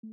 Hi,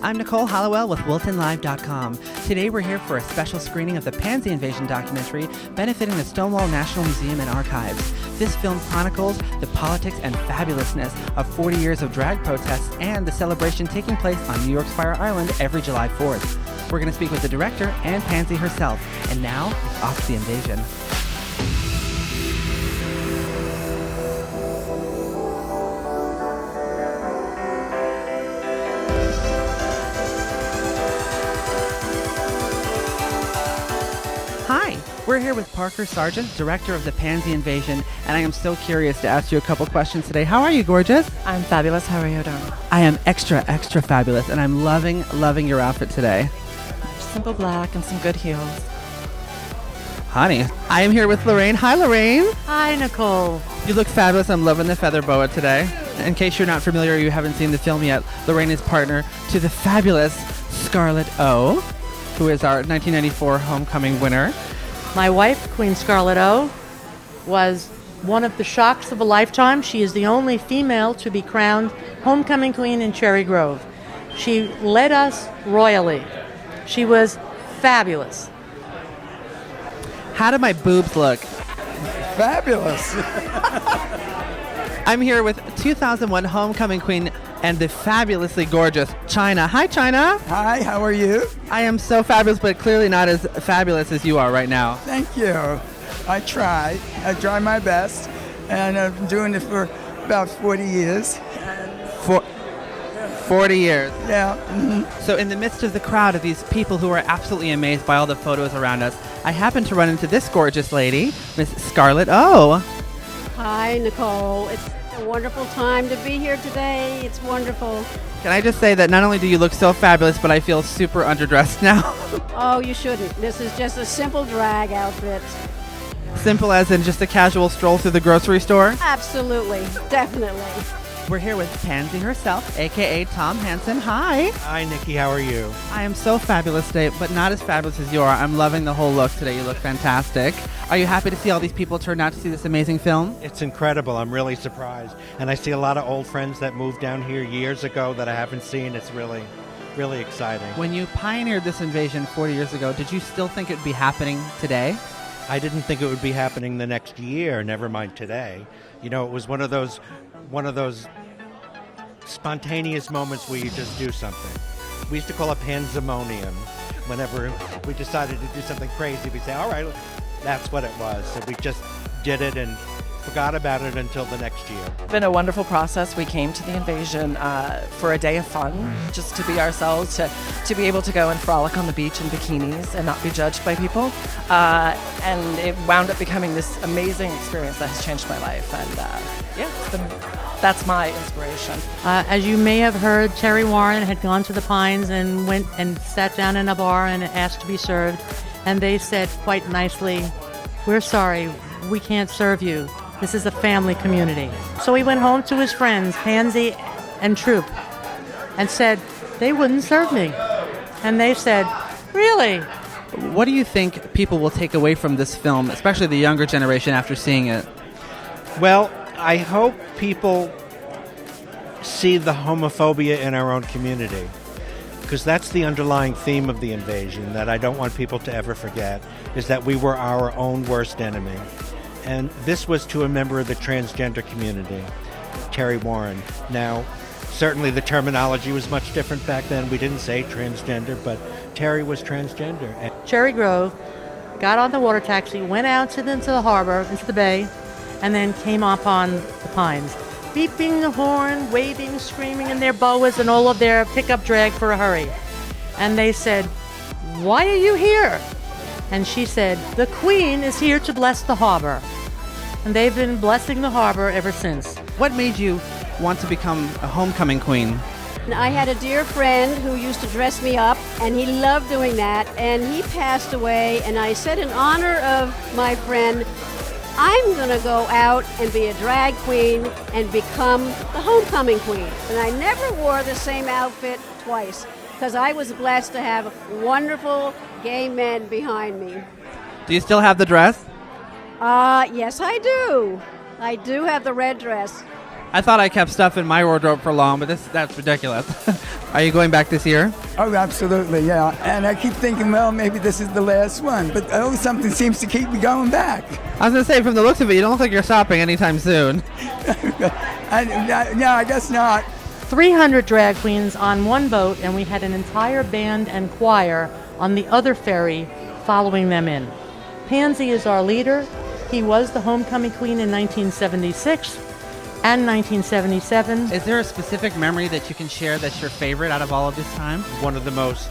I'm Nicole Hollowell with WiltonLive.com. Today we're here for a special screening of the Panzi invasion documentary benefiting the Stonewall National Museum and Archives. This film chronicles the politics and fabulousness of 40 years of drag protests and the celebration taking place on New York's Fire Island every July 4th. We're going to speak with the director and Panzi herself. And now, it's off to the invasion. Hi, we're here with Parker Sargent, director of the Panzi invasion, and I am so curious to ask you a couple questions today. How are you, gorgeous? I'm fabulous. How are you doing? I am extra fabulous, and I'm loving your outfit today. Simple black and some good heels. Honey, I am here with Lorraine. Hi, Lorraine. Hi, Nicole. You look fabulous. I'm loving the feather boa today. In case you're not familiar or you haven't seen the film yet, Lorraine is partner to the fabulous Scarlett O, who is our 1994 homecoming winner. My wife, Queen Scarlett O, was one of the shocks of a lifetime. She is the only female to be crowned homecoming queen in Cherry Grove. She led us royally. She was fabulous. How do my boobs look? Fabulous. I'm here with 2001 homecoming queen and the fabulously gorgeous China. Hi, China. Hi, how are you? I am so fabulous, but clearly not as fabulous as you are right now. Thank you. I try my best, and I've been doing it for about 40 years. 40 years. Yeah. So in the midst of the crowd of these people who are absolutely amazed by all the photos around us, I happen to run into this gorgeous lady, Miss Scarlett O. Hi, Nicole. It's a wonderful time to be here today. It's wonderful. Can I just say that not only do you look so fabulous, but I feel super underdressed now. Oh, you shouldn't. This is just a simple drag outfit. Simple as in just a casual stroll through the grocery store? Absolutely. Definitely. We're here with Panzi herself, a.k.a. Tom Hansen. Hi. Hi, Nikki. How are you? I am so fabulous today, but not as fabulous as you are. I'm loving the whole look today. You look fantastic. Are you happy to see all these people turn out to see this amazing film? It's incredible. I'm really surprised. And I see a lot of old friends that moved down here years ago that I haven't seen. It's really exciting. When you pioneered this invasion 40 years ago, did you still think it would be happening today? I didn't think it would be happening the next year, never mind today. You know, it was one of those spontaneous moments where you just do something. We used to call it panzimonium. Whenever we decided to do something crazy, we'd say, all right, that's what it was. So we just did it and forgot about it until the next year. It's been a wonderful process. We came to the invasion for a day of fun, just to be ourselves, to be able to go and frolic on the beach in bikinis and not be judged by people. And it wound up becoming this amazing experience that has changed my life. And that's my inspiration. As you may have heard, Terry Warren had gone to the Pines and went and sat down in a bar and asked to be served. And they said quite nicely, "We're sorry, we can't serve you. This is a family community." So he went home to his friends, Panzi and Troop, and said, they wouldn't serve me. And they said, really? What do you think people will take away from this film, especially the younger generation after seeing it? Well, I hope people see the homophobia in our own community, because that's the underlying theme of the invasion that I don't want people to ever forget, is that we were our own worst enemy. And this was to a member of the transgender community, Terry Warren. Now, certainly the terminology was much different back then. We didn't say transgender, but Terry was transgender. And Cherry Grove got on the water taxi, went out into the harbor, into the bay, and then came up on the Pines, beeping the horn, waving, screaming in their boas and all of their pickup drag for a hurry. And they said, "Why are you here?" And she said, "The Queen is here to bless the harbor." And they've been blessing the harbor ever since. What made you want to become a homecoming queen? I had a dear friend who used to dress me up, and he loved doing that, and he passed away, and I said in honor of my friend, I'm going to go out and be a drag queen and become the homecoming queen. And I never wore the same outfit twice because I was blessed to have wonderful gay men behind me. Do you still have the dress? Yes, I do. I do have the red dress. I thought I kept stuff in my wardrobe for long, but that's ridiculous. Are you going back this year? Oh, absolutely, yeah. And I keep thinking, well, maybe this is the last one. But something seems to keep me going back. I was going to say, from the looks of it, you don't look like you're stopping anytime soon. No, I guess not. 300 drag queens on one boat, and we had an entire band and choir on the other ferry following them in. Panzi is our leader. He was the homecoming queen in 1976 and 1977. Is there a specific memory that you can share that's your favorite out of all of this time? One of the most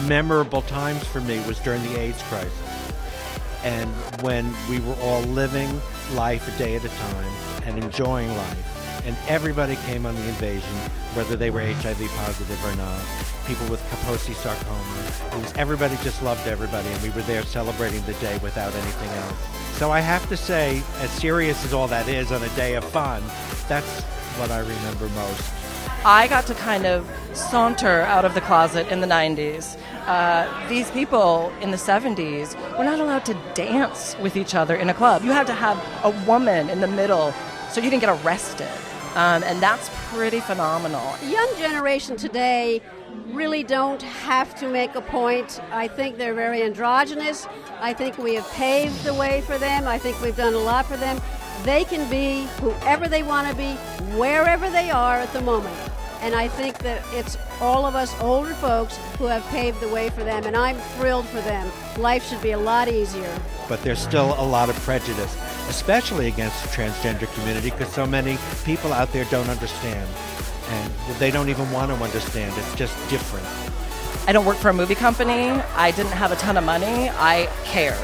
memorable times for me was during the AIDS crisis. And when we were all living life a day at a time and enjoying life. And everybody came on the invasion, whether they were HIV positive or not, people with Kaposi sarcoma. Everybody just loved everybody, and we were there celebrating the day without anything else. So I have to say, as serious as all that is on a day of fun, that's what I remember most. I got to kind of saunter out of the closet in the 90s. These people in the 70s were not allowed to dance with each other in a club. You had to have a woman in the middle so you didn't get arrested. And that's pretty phenomenal. The young generation today really don't have to make a point. I think they're very androgynous. I think we have paved the way for them. I think we've done a lot for them. They can be whoever they want to be, wherever they are at the moment. And I think that it's all of us older folks who have paved the way for them, and I'm thrilled for them. Life should be a lot easier. But there's still a lot of prejudice, especially against the transgender community, because so many people out there don't understand. And they don't even want to understand. It's just different. I don't work for a movie company. I didn't have a ton of money. I cared.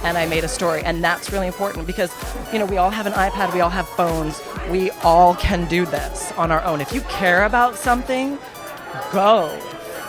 And I made a story. And that's really important because, you know, we all have an iPad. We all have phones. We all can do this on our own. If you care about something, go.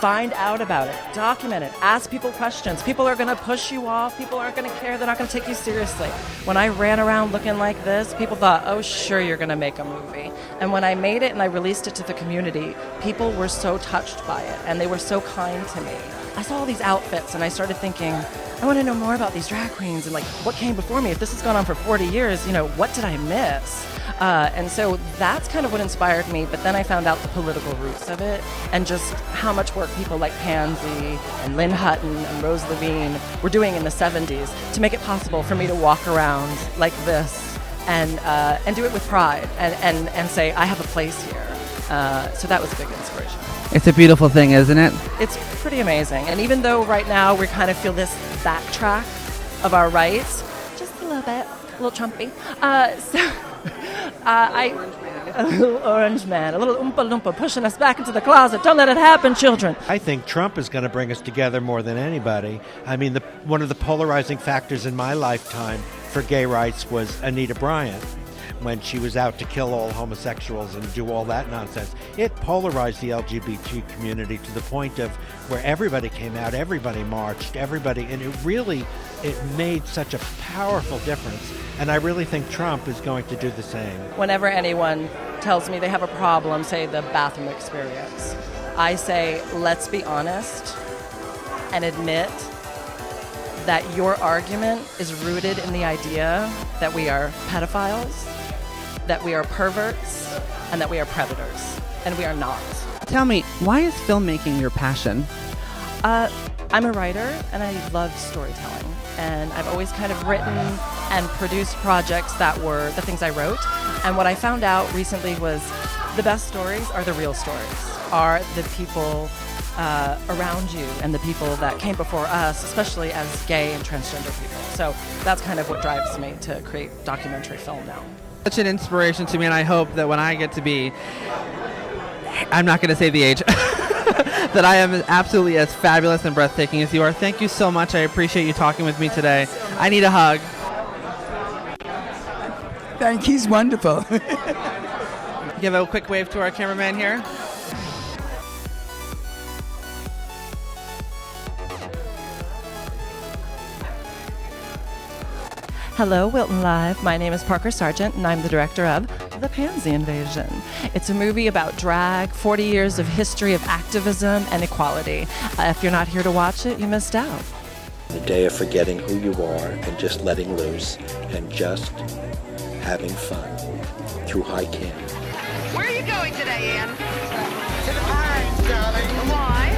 Find out about it. Document it. Ask people questions. People are going to push you off. People aren't going to care. They're not going to take you seriously. When I ran around looking like this, people thought, oh, sure, you're going to make a movie. And when I made it and I released it to the community, people were so touched by it, and they were so kind to me. I saw all these outfits, and I started thinking, I want to know more about these drag queens and, like, what came before me. If this has gone on for 40 years, you know, what did I miss? And so that's kind of what inspired me, but then I found out the political roots of it and just how much work people like Panzi and Lynn Hutton and Rose Levine were doing in the 70s to make it possible for me to walk around like this and do it with pride and say, I have a place here. So that was a big inspiration. It's a beautiful thing, isn't it? It's pretty amazing. And even though right now we kind of feel this backtrack of our rights, just a little bit, a little Trumpy. A little orange man, a little Oompa Loompa pushing us back into the closet. Don't let it happen, children. I think Trump is going to bring us together more than anybody. I mean, one of the polarizing factors in my lifetime for gay rights was Anita Bryant, when she was out to kill all homosexuals and do all that nonsense. It polarized the LGBT community to the point of where everybody came out, everybody marched, everybody, and it made such a powerful difference. And I really think Trump is going to do the same. Whenever anyone tells me they have a problem, say the bathroom experience, I say, let's be honest and admit that your argument is rooted in the idea that we are pedophiles, that we are perverts, and that we are predators. And we are not. Tell me, why is filmmaking your passion? I'm a writer, and I love storytelling. And I've always kind of written and produced projects that were the things I wrote. And what I found out recently was the best stories are the real stories, are the people around you and the people that came before us, especially as gay and transgender people. So that's kind of what drives me to create documentary film now. Such an inspiration to me, and I hope that when I get to be, I'm not going to say the age, that I am absolutely as fabulous and breathtaking as you are. Thank you so much. I appreciate you talking with me today. I need a hug. He's wonderful. Give a quick wave to our cameraman here. Hello, Wilton Live. My name is Parker Sargent, and I'm the director of The Panzi Invasion. It's a movie about drag, 40 years of history of activism and equality. If you're not here to watch it, you missed out. The day of forgetting who you are and just letting loose and just having fun through high camp. Where are you going today, Ann? To the Pines, darling. Why?